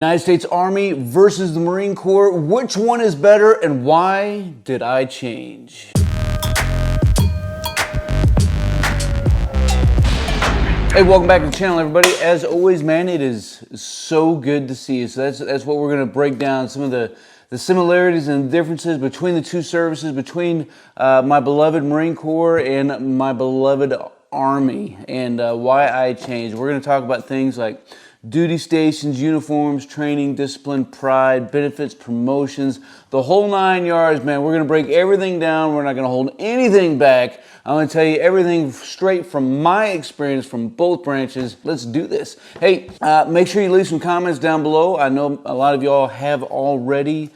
United States Army versus the Marine Corps. Which one is better and why did I change? Hey, welcome back to the channel, everybody. As always, man, it is so good to see you. So that's what we're going to break down, some of the similarities and differences between the two services, between my beloved Marine Corps and my beloved Army, and why I changed. We're going to talk about things like duty stations, uniforms, training, discipline, pride, benefits, promotions, the whole 9 yards, man. We're going to break everything down. We're not going to hold anything back. I'm going to tell you everything straight from my experience from both branches. Let's do this. Hey, make sure you leave some comments down below. I know a lot of y'all have already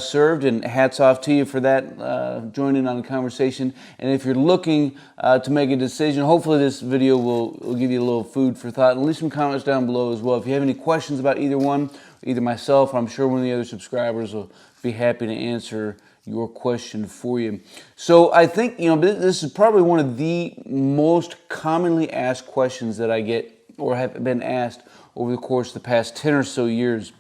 served, and hats off to you for that, joining on the conversation. And if you're looking to make a decision, hopefully this video will give you a little food for thought. And leave some comments down below as well. If you have any questions about either one, either myself, I'm sure one of the other subscribers will be happy to answer your question for you. So I think, this is probably one of the most commonly asked questions that I get or have been asked over the course of the past 10 or so years.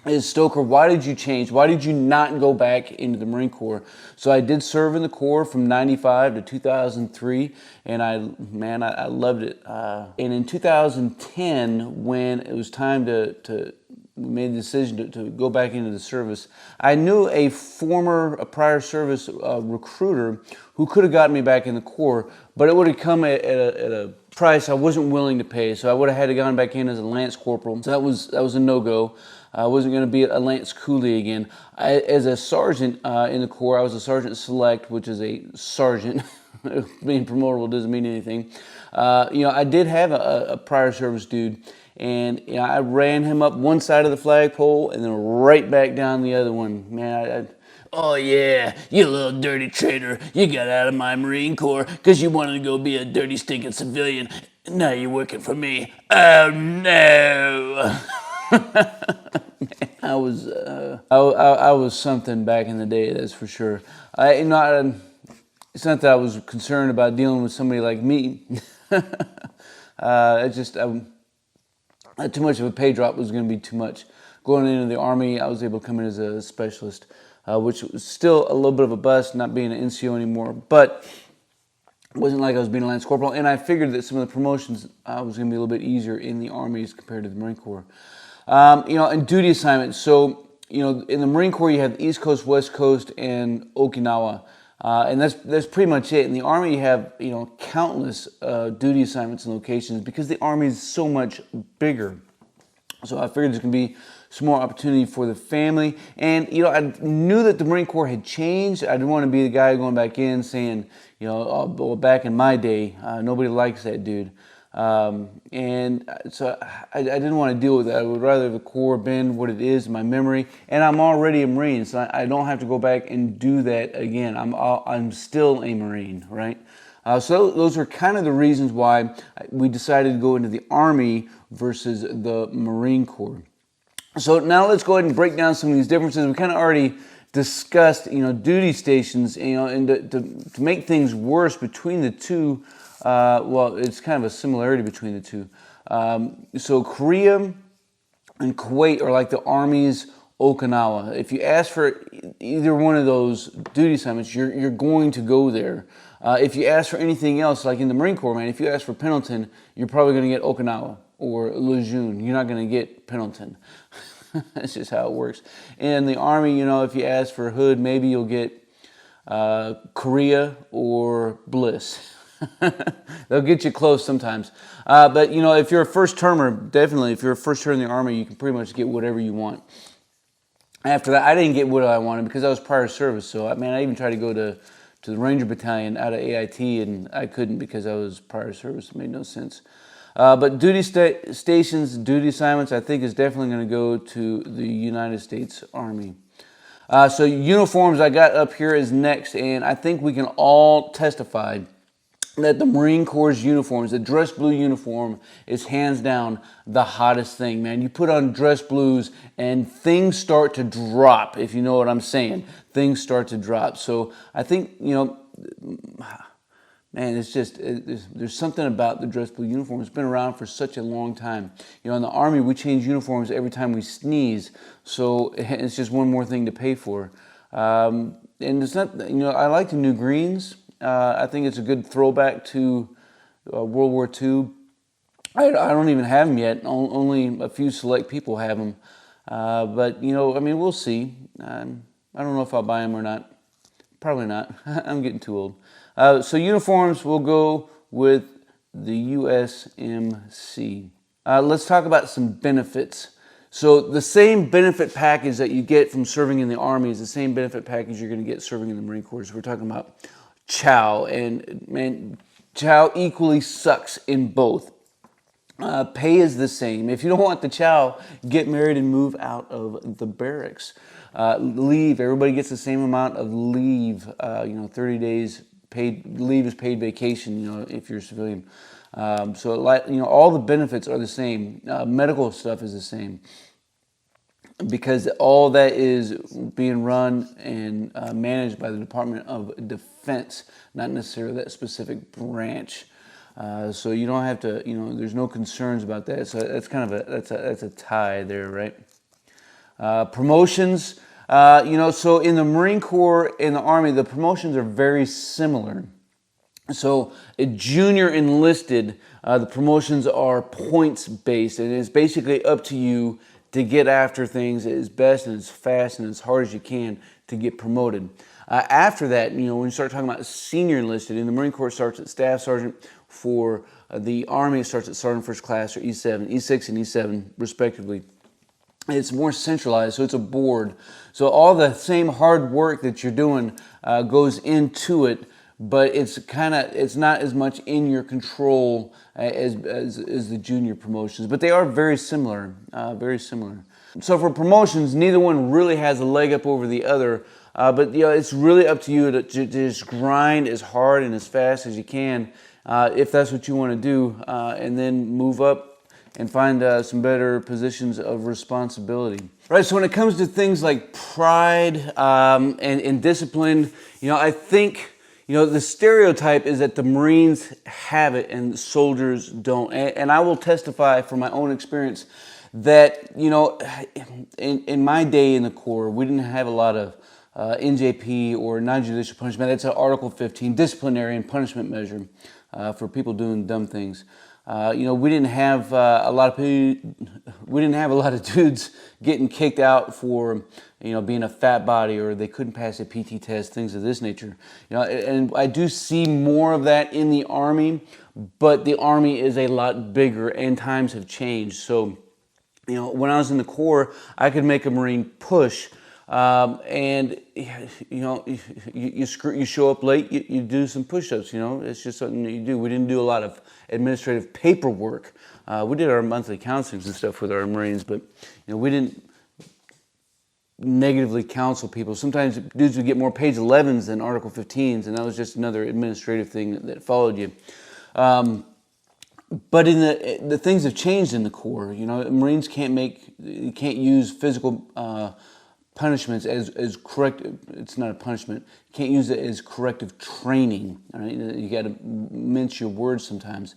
Is, Stoker, why did you change? Why did you not go back into the Marine Corps? So I did serve in the Corps from 95 to 2003, and I loved it. And in 2010, when it was time to made the decision to go back into the service, I knew a prior service recruiter who could have gotten me back in the Corps, but it would have come at a price I wasn't willing to pay. So I would have had to gone back in as a Lance Corporal. So that was a no-go. I wasn't going to be a Lance Coolie again. As a sergeant in the Corps, I was a Sergeant Select, which is a sergeant. Being promotable doesn't mean anything. I did have a prior service dude, and I ran him up one side of the flagpole and then right back down the other one. Man, oh yeah, you little dirty traitor. You got out of my Marine Corps because you wanted to go be a dirty stinking civilian. Now you're working for me. Oh no. Man, I was something back in the day, that's for sure. It's not that I was concerned about dealing with somebody like me. Too much of a pay drop was going to be too much. Going into the Army, I was able to come in as a specialist, which was still a little bit of a bust, not being an NCO anymore, but it wasn't like I was being a Lance Corporal, and I figured that some of the promotions was going to be a little bit easier in the Army as compared to the Marine Corps. And duty assignments. So, in the Marine Corps, you have the East Coast, West Coast, and Okinawa. And that's pretty much it. In the Army, you have, countless duty assignments and locations because the Army is so much bigger. So I figured there's going to be some more opportunity for the family. And, I knew that the Marine Corps had changed. I didn't want to be the guy going back in saying, well, back in my day, nobody likes that dude. And so I didn't want to deal with that. I would rather the Corps been what it is in my memory. And I'm already a Marine, so I don't have to go back and do that again. I'm still a Marine, right? So those are kind of the reasons why we decided to go into the Army versus the Marine Corps. So now let's go ahead and break down some of these differences. We kind of already discussed, duty stations, and to make things worse between the two. Well, it's kind of a similarity between the two. So Korea and Kuwait are like the Army's Okinawa. If you ask for either one of those duty assignments, you're going to go there. If you ask for anything else, like in the Marine Corps, man, if you ask for Pendleton, you're probably going to get Okinawa or Lejeune. You're not going to get Pendleton. That's just how it works. In the Army, if you ask for Hood, maybe you'll get Korea or Bliss. They'll get you close sometimes. But, if you're a first-termer, definitely, if you're a first-termer in the Army, you can pretty much get whatever you want. After that, I didn't get what I wanted because I was prior service. So, I even tried to go to the Ranger Battalion out of AIT, and I couldn't because I was prior service. It made no sense. But duty stations, duty assignments, I think is definitely going to go to the United States Army. So uniforms I got up here is next, and I think we can all testify that the Marine Corps uniforms, the dress blue uniform, is hands down the hottest thing, man. You put on dress blues and things start to drop, if you know what I'm saying. Things start to drop. So I think, Man, it's just, there's something about the dress blue uniform. It's been around for such a long time. You know, in the Army, we change uniforms every time we sneeze, so it's just one more thing to pay for. And it's not, you know, I like the new greens. I think it's a good throwback to World War II. I don't even have them yet. Only a few select people have them. But, you know, I mean, we'll see. I don't know if I'll buy them or not. Probably not. I'm getting too old. So uniforms, we'll go with the USMC. Let's talk about some benefits. So the same benefit package that you get from serving in the Army is the same benefit package you're going to get serving in the Marine Corps. So we're talking about chow, and man, chow equally sucks in both. Pay is the same. If you don't want the chow, get married and move out of the barracks. Leave, everybody gets the same amount of leave. 30 days paid leave is paid vacation. You know, if you're a civilian. All the benefits are the same. Medical stuff is the same, because all that is being run and managed by the Department of Defense, not necessarily that specific branch. So you don't have to, you know, there's no concerns about that. So that's kind of that's a tie there, right? Promotions, so in the Marine Corps, in the Army, the promotions are very similar. So a junior enlisted, the promotions are points based, and it's basically up to you to get after things as best and as fast and as hard as you can to get promoted. After that, you know, when you start talking about senior enlisted, in the Marine Corps, it starts at Staff Sergeant. For the Army, it starts at Sergeant First Class, or E7, E6 and E7 respectively. It's more centralized, so it's a board. So all the same hard work that you're doing goes into it, but it's not as much in your control as the junior promotions. But they are very similar, very similar. So for promotions, neither one really has a leg up over the other. But you know, it's really up to you to just grind as hard and as fast as you can, if that's what you want to do, and then move up and find some better positions of responsibility. Right, so when it comes to things like pride and discipline, you know, I think, you know, the stereotype is that the Marines have it and soldiers don't. And I will testify from my own experience that, you know, in my day in the Corps, we didn't have a lot of NJP or non-judicial punishment. That's an Article 15 disciplinary and punishment measure for people doing dumb things. We didn't have a lot of dudes getting kicked out for, you know, being a fat body, or they couldn't pass a PT test, things of this nature. You know, and I do see more of that in the Army, but the Army is a lot bigger and times have changed. So, you know, when I was in the Corps, I could make a Marine push. And you know, you show up late, you do some push-ups. You know, it's just something that you do. We didn't do a lot of administrative paperwork. We did our monthly counselings and stuff with our Marines, but you know, we didn't negatively counsel people. Sometimes dudes would get more page 11s than Article 15s, and that was just another administrative thing that followed you. But in the things have changed in the Corps. You know, Marines can't use physical punishments as corrective. It's not a punishment. You can't use it as corrective training. All right? You got to mince your words sometimes.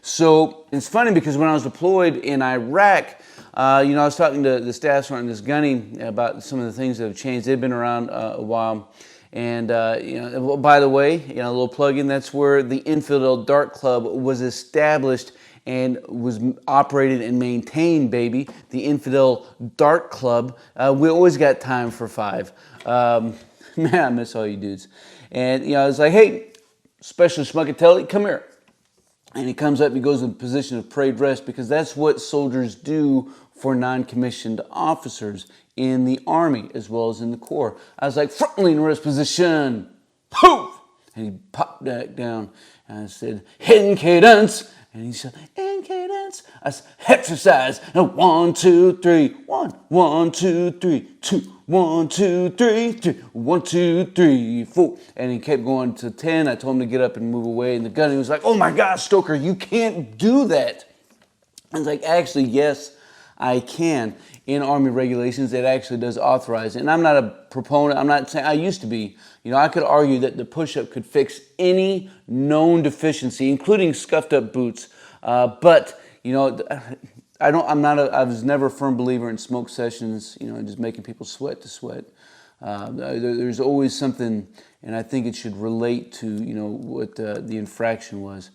So it's funny because when I was deployed in Iraq, I was talking to the staff sergeant and this gunny about some of the things that have changed. They've been around a while. And, by the way, a little plug-in, that's where the Infidel Dart Club was established and was operated and maintained, baby. The Infidel Dart Club. We always got time for 5. Man, I miss all you dudes. And, I was like, hey, Specialist Schmuckatelli, come here. And he comes up, he goes in a position of parade rest, because that's what soldiers do for non-commissioned officers in the Army as well as in the Corps. I was like, front lean rest position, poof! And he popped back down, and I said, in cadence. And he said, in cadence. I said, exercise. And 1, 2, 3, 1, 1, 2, 3, 2, 1, 2, 3, 2, 1, 2, 3, 4. And he kept going to 10. I told him to get up and move away. And the gunny was like, oh my gosh, Stoker, you can't do that. I was like, actually, yes, I can. in Army regulations that actually does authorize it. And I'm not a proponent, I'm not saying, I used to be, I could argue that the push-up could fix any known deficiency, including scuffed up boots. But I was never a firm believer in smoke sessions, just making people sweat to sweat. There's always something, and I think it should relate to, what the infraction was.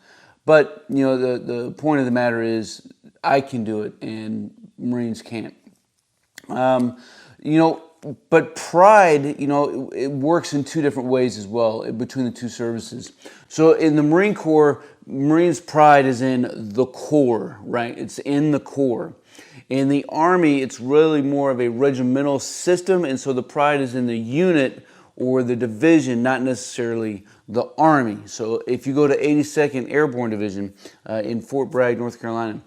But, the point of the matter is I can do it and Marines can't. But pride, it works in two different ways as well between the two services. So in the Marine Corps, Marines' pride is in the core, right? It's in the core. In the Army, it's really more of a regimental system, and so the pride is in the unit or the division, not necessarily the Army. So if you go to 82nd Airborne Division in Fort Bragg, North Carolina,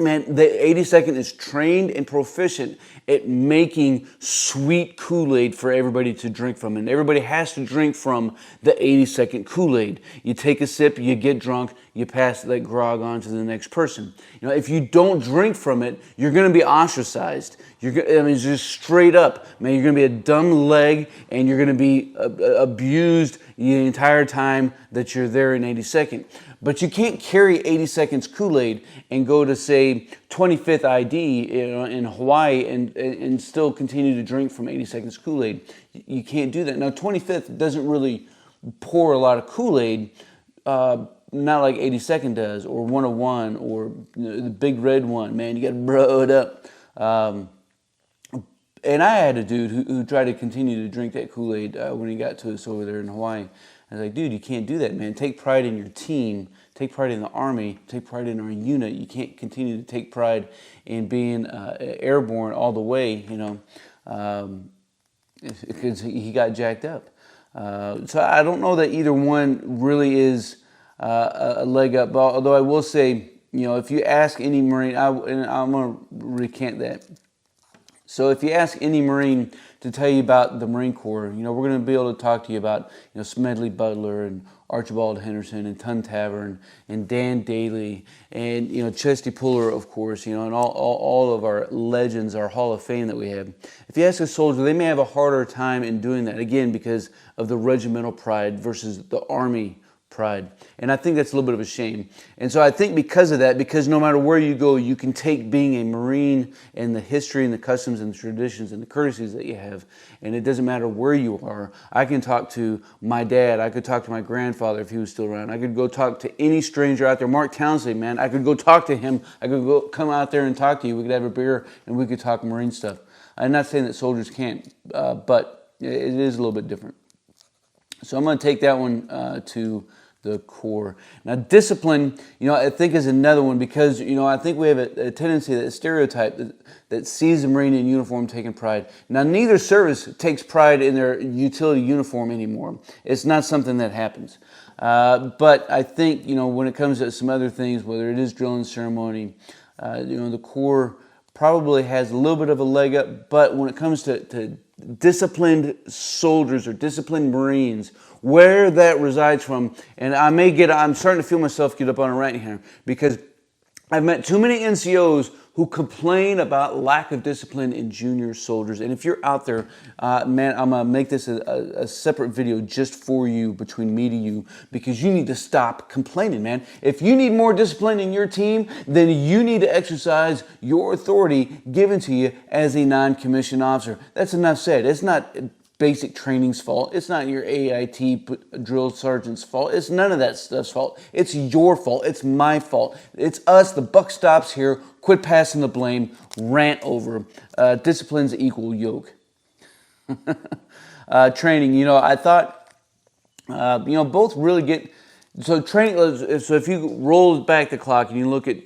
man, the 82nd is trained and proficient at making sweet Kool-Aid for everybody to drink from. And everybody has to drink from the 82nd Kool-Aid. You take a sip, you get drunk, you pass that grog on to the next person. If you don't drink from it, you're going to be ostracized. Just straight up, man, you're going to be a dumb leg and you're going to be abused the entire time that you're there in 82nd. But you can't carry 82nd's Kool-Aid and go to, say, 25th ID in Hawaii and still continue to drink from 82nd's Kool-Aid. You can't do that. Now, 25th doesn't really pour a lot of Kool-Aid, not like 82nd does, or 101, or the big red one. Man, you got to bro it up. And I had a dude who tried to continue to drink that Kool-Aid when he got to us over there in Hawaii. I was like, dude, you can't do that, man. Take pride in your team. Take pride in the Army. Take pride in our unit. You can't continue to take pride in being airborne all the way, because he got jacked up. So I don't know that either one really is a leg up. Although I will say, if you ask any Marine, and I'm going to recant that. So if you ask any Marine to tell you about the Marine Corps, we're going to be able to talk to you about, Smedley Butler and Archibald Henderson and Tun Tavern and Dan Daly and, Chesty Puller, of course, and all of our legends, our Hall of Fame that we have. If you ask a soldier, they may have a harder time in doing that, again, because of the regimental pride versus the Army pride. And I think that's a little bit of a shame. And so I think because of that, because no matter where you go, you can take being a Marine and the history and the customs and the traditions and the courtesies that you have, and it doesn't matter where you are. I can talk to my dad. I could talk to my grandfather if he was still around. I could go talk to any stranger out there. Mark Townsley, man, I could go talk to him. I could go come out there and talk to you. We could have a beer and we could talk Marine stuff. I'm not saying that soldiers can't, but it is a little bit different. So I'm going to take that one to the core. Now, discipline, I think is another one because, I think we have a tendency, that stereotype that sees the Marine in uniform taking pride. Now, neither service takes pride in their utility uniform anymore. It's not something that happens. But I think, when it comes to some other things, whether it is drill and ceremony, the Corps probably has a little bit of a leg up. But when it comes to disciplined soldiers or disciplined Marines, where that resides from, and I'm starting to feel myself get up on a rant here because I've met too many NCOs who complain about lack of discipline in junior soldiers. And if you're out there, man, I'm going to make this a separate video just for you, between me to you, because you need to stop complaining, man. If you need more discipline in your team, then you need to exercise your authority given to you as a non-commissioned officer. That's enough said. It's not basic training's fault. It's not your AIT drill sergeant's fault. It's none of that stuff's fault. It's your fault. It's my fault. It's us. The buck stops here. Quit passing the blame. Rant over. Discipline's equal yoke. Training. I thought, both really get... So training, so if you roll back the clock and you look at,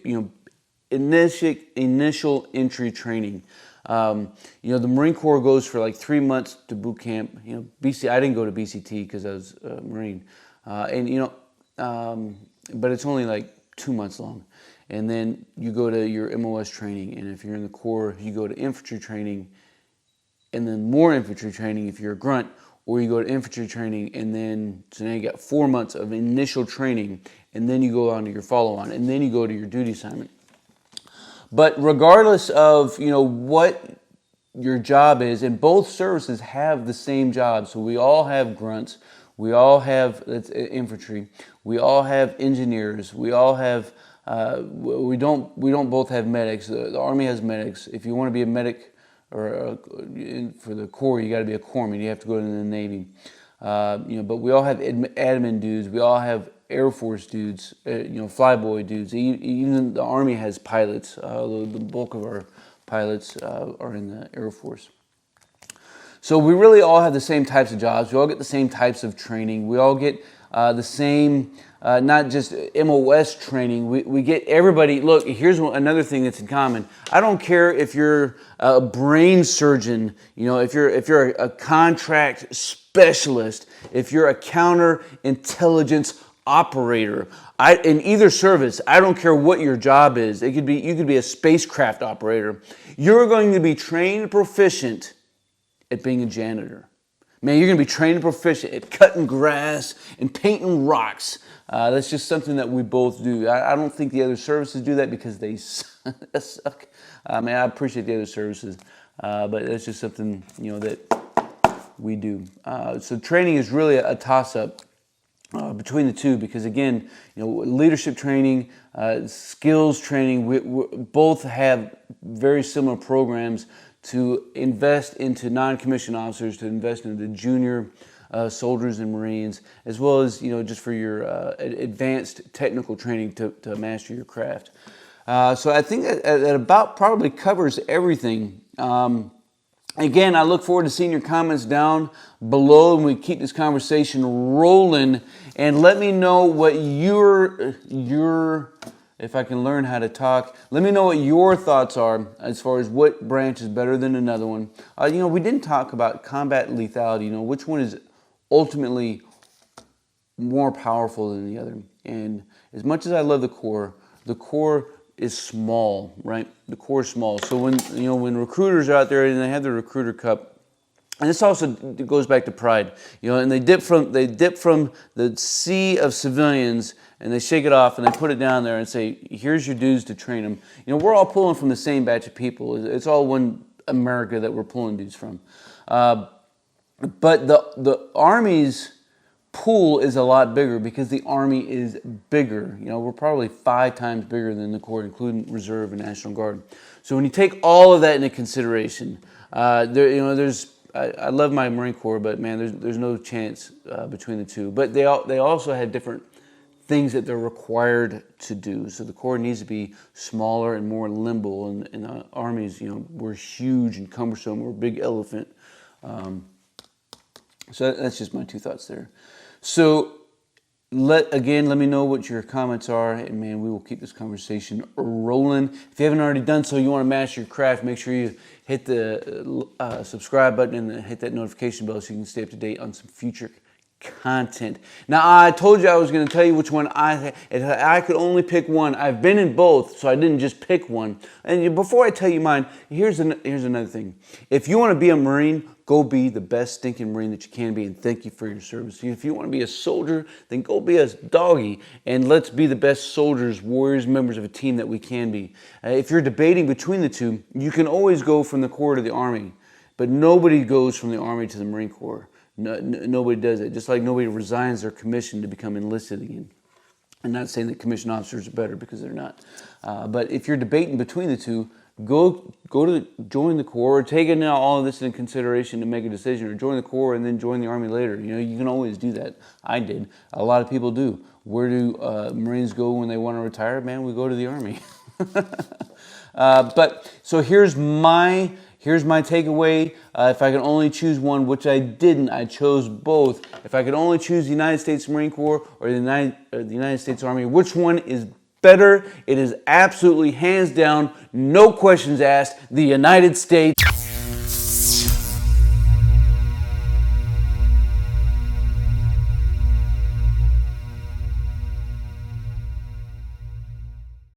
initial entry training, the Marine Corps goes for like 3 months to boot camp. BC. I didn't go to BCT because I was a Marine, but it's only like 2 months long. And then you go to your MOS training, and if you're in the Corps, you go to infantry training, and then more infantry training if you're a grunt, or you go to infantry training, and then so now you got 4 months of initial training, and then you go on to your follow-on, and then you go to your duty assignment. But regardless of, what your job is, and both services have the same job. So we all have grunts, we all have infantry, we all have engineers, we all have we don't both have medics. The Army has medics. If you want to be a medic for the Corps, you got to be a corpsman. You have to go to the Navy. But we all have admin dudes. We all have Air Force dudes. Flyboy dudes. Even the Army has pilots. The bulk of our pilots are in the Air Force. So we really all have the same types of jobs. We all get the same types of training. We all get the same, not just MOS training. We get everybody. Look, here's another thing that's in common. I don't care if you're a brain surgeon, if you're a contract specialist, if you're a counterintelligence operator. In either service, I don't care what your job is. You could be a spacecraft operator. You're going to be trained proficient at being a janitor. Man, you're going to be trained proficient at cutting grass and painting rocks. That's just something that we both do. I don't think the other services do that because they suck. I appreciate the other services, but that's just something that we do. So training is really a toss-up between the two because, again, leadership training, skills training, we both have very similar programs to invest into non-commissioned officers, to invest into junior soldiers and Marines, as well as just for your advanced technical training to master your craft. So I think that about probably covers everything. Again, I look forward to seeing your comments down below, and we keep this conversation rolling. And let me know what if I can learn how to talk, let me know what your thoughts are as far as what branch is better than another one. We didn't talk about combat lethality, which one is ultimately more powerful than the other. And as much as I love the Corps is small, right? The Corps is small. So when recruiters are out there and they have the recruiter cup, and this also goes back to pride, and they dip from the sea of civilians and they shake it off and they put it down there and say, here's your dues to train them. We're all pulling from the same batch of people. It's all one America that we're pulling dues from. But the Army's pool is a lot bigger because the Army is bigger. We're probably 5 times bigger than the Corps, including Reserve and National Guard. So when you take all of that into consideration, I love my Marine Corps, but man, there's no chance between the two. But they also had different things that they're required to do. So the Corps needs to be smaller and more nimble, and the Armies, we're huge and cumbersome. We're a big elephant. So that's just my 2 thoughts there. So let me know what your comments are, and man, we will keep this conversation rolling. If you haven't already done so, you want to master your craft, make sure you hit the subscribe button and hit that notification bell so you can stay up to date on some future content. Now, I told you I was going to tell you which one if I could only pick one. I've been in both, so I didn't just pick one. And before I tell you mine, here's another thing. If you want to be a Marine, go be the best stinking Marine that you can be, and thank you for your service. If you want to be a soldier, then go be a doggy, and let's be the best soldiers, warriors, members of a team that we can be. If you're debating between the two, you can always go from the Corps to the Army, but nobody goes from the Army to the Marine Corps. Nobody does it. Just like nobody resigns their commission to become enlisted again. I'm not saying that commissioned officers are better, because they're not. But if you're debating between the two, join the Corps, or take all of this into consideration to make a decision, or join the Corps and then join the Army later. You can always do that. I did. A lot of people do. Where do Marines go when they want to retire? Man, we go to the Army. So here's my takeaway. If I could only choose one, which I didn't, I chose both. If I could only choose the United States Marine Corps or the United States Army, which one is better? It is absolutely, hands down, no questions asked, the United States